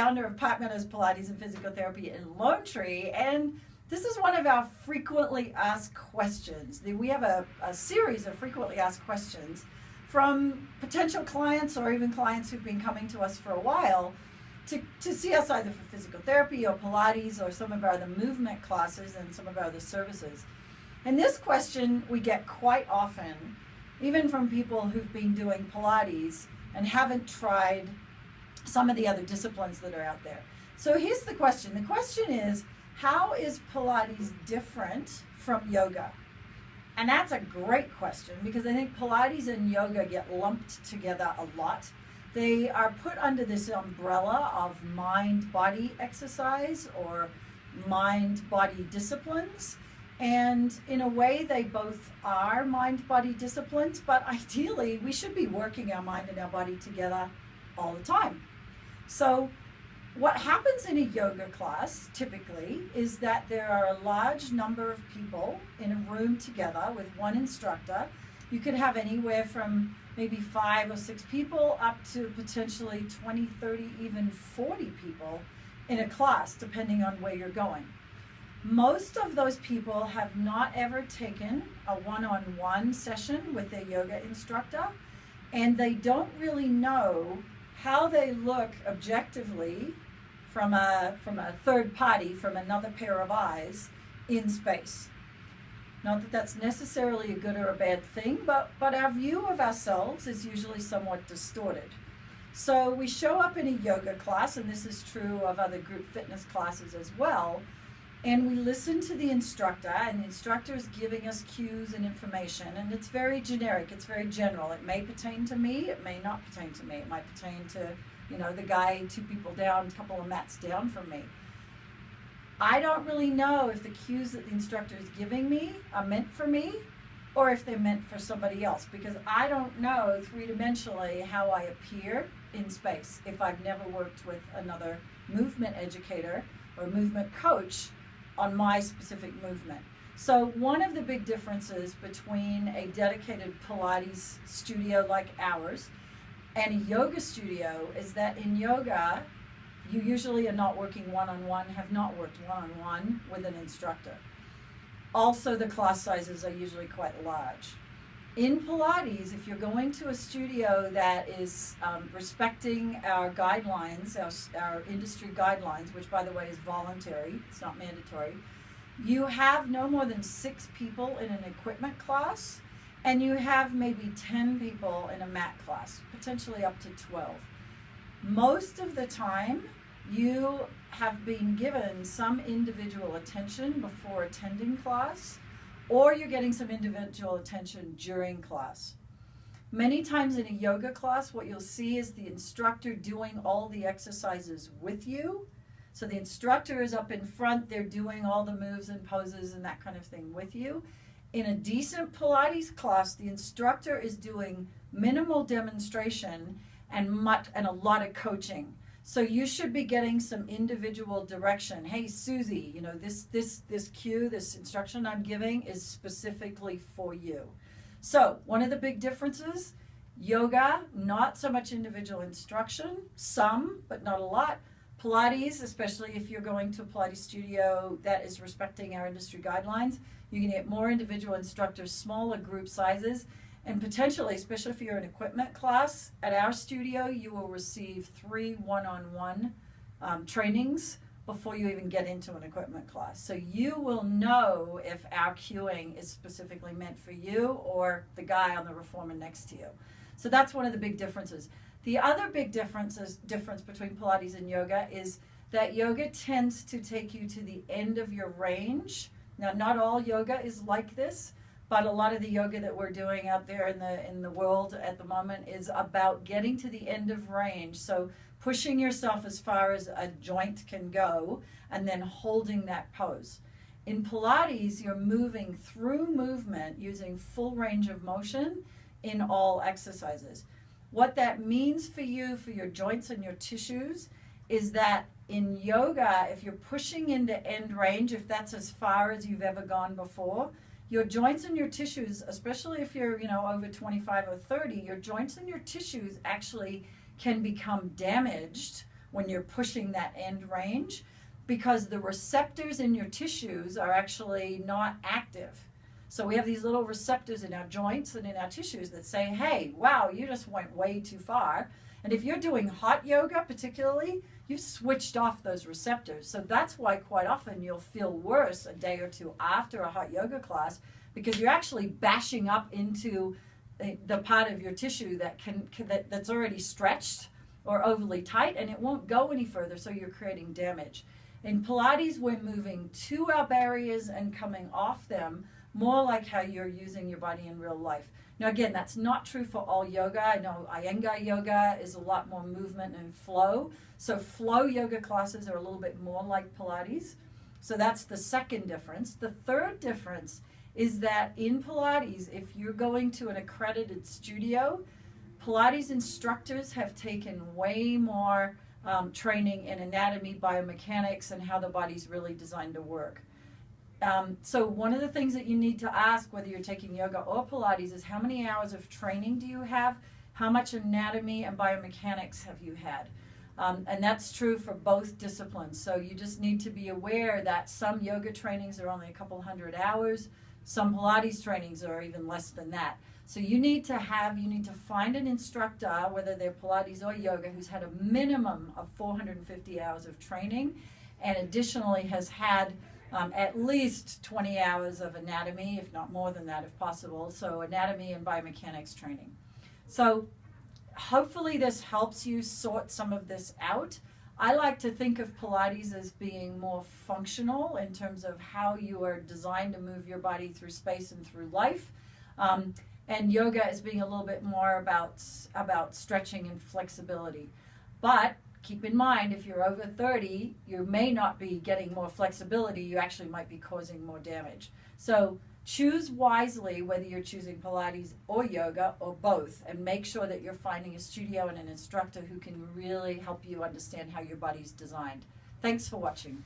founder of Partners Pilates and Physical Therapy in Lone Tree, and this is one of our frequently asked questions. We have a series of frequently asked questions from potential clients or even clients who've been coming to us for a while to see us either for physical therapy or Pilates or some of our other movement classes and some of our other services. And this question we get quite often, even from people who've been doing Pilates and haven't tried some of the other disciplines that are out there. So here's the question. The question is, how is Pilates different from yoga? And that's a great question because I think Pilates and yoga get lumped together a lot. They are put under this umbrella of mind-body exercise or mind-body disciplines. And in a way, they both are mind-body disciplines, but ideally, we should be working our mind and our body together all the time. So what happens in a yoga class, typically, is that there are a large number of people in a room together with one instructor. You could have anywhere from maybe 5 or 6 people up to potentially 20, 30, even 40 people in a class, depending on where you're going. Most of those people have not ever taken a one-on-one session with their yoga instructor, and they don't really know how they look objectively from a third party, from another pair of eyes in space. Not that that's necessarily a good or a bad thing, but our view of ourselves is usually somewhat distorted. So we show up in a yoga class, and this is true of other group fitness classes as well, and we listen to the instructor, and the instructor is giving us cues and information, and it's very generic, it's very general. It may pertain to me, it may not pertain to me. It might pertain to, the guy 2 people down, a couple of mats down from me. I don't really know if the cues that the instructor is giving me are meant for me or if they're meant for somebody else, because I don't know 3-dimensionally how I appear in space if I've never worked with another movement educator or movement coach on my specific movement. So one of the big differences between a dedicated Pilates studio like ours and a yoga studio is that in yoga, you usually are not working one-on-one, have not worked one-on-one with an instructor. Also, the class sizes are usually quite large. In Pilates, if you're going to a studio that is respecting our guidelines, our industry guidelines, which by the way is voluntary, it's not mandatory, you have no more than 6 people in an equipment class, and you have maybe 10 people in a mat class, potentially up to 12. Most of the time, you have been given some individual attention before attending class, or you're getting some individual attention during class. Many times in a yoga class, what you'll see is the instructor doing all the exercises with you. So the instructor is up in front, they're doing all the moves and poses and that kind of thing with you. In a decent Pilates class, the instructor is doing minimal demonstration and a lot of coaching. So you should be getting some individual direction. Hey, Susie, this cue, this instruction I'm giving is specifically for you. So one of the big differences, yoga, not so much individual instruction, some, but not a lot. Pilates, especially if you're going to a Pilates studio that is respecting our industry guidelines, you can get more individual instructors, smaller group sizes, and potentially, especially if you're in equipment class, at our studio, you will receive 3 one-on-one trainings before you even get into an equipment class. So you will know if our cueing is specifically meant for you or the guy on the reformer next to you. So that's one of the big differences. The other big difference between Pilates and yoga is that yoga tends to take you to the end of your range. Now, not all yoga is like this, but a lot of the yoga that we're doing out there in the world at the moment is about getting to the end of range. So pushing yourself as far as a joint can go and then holding that pose. In Pilates, you're moving through movement using full range of motion in all exercises. What that means for you, for your joints and your tissues, is that in yoga, if you're pushing into end range, if that's as far as you've ever gone before, your joints and your tissues, especially if you're, over 25 or 30, your joints and your tissues actually can become damaged when you're pushing that end range, because the receptors in your tissues are actually not active. So we have these little receptors in our joints and in our tissues that say, hey, wow, you just went way too far. And if you're doing hot yoga particularly, you've switched off those receptors. So that's why quite often you'll feel worse a day or two after a hot yoga class, because you're actually bashing up into the part of your tissue that's already stretched or overly tight, and it won't go any further, so you're creating damage. In Pilates, we're moving to our barriers and coming off them, more like how you're using your body in real life. Now again, that's not true for all yoga. I know Iyengar yoga is a lot more movement and flow. So flow yoga classes are a little bit more like Pilates. So that's the second difference. The third difference is that in Pilates, if you're going to an accredited studio, Pilates instructors have taken way more training in anatomy, biomechanics, and how the body's really designed to work. So one of the things that you need to ask, whether you're taking yoga or Pilates, is how many hours of training do you have? How much anatomy and biomechanics have you had? And that's true for both disciplines. So you just need to be aware that some yoga trainings are only a couple hundred hours. Some Pilates trainings are even less than that. So you need to find an instructor, whether they're Pilates or yoga, who's had a minimum of 450 hours of training, and additionally has had at least 20 hours of anatomy, if not more than that if possible. So anatomy and biomechanics training. So hopefully this helps you sort some of this out. I like to think of Pilates as being more functional in terms of how you are designed to move your body through space and through life. And yoga as being a little bit more about stretching and flexibility. But keep in mind, if you're over 30, you may not be getting more flexibility. You actually might be causing more damage. So choose wisely whether you're choosing Pilates or yoga or both, and make sure that you're finding a studio and an instructor who can really help you understand how your body's designed. Thanks for watching.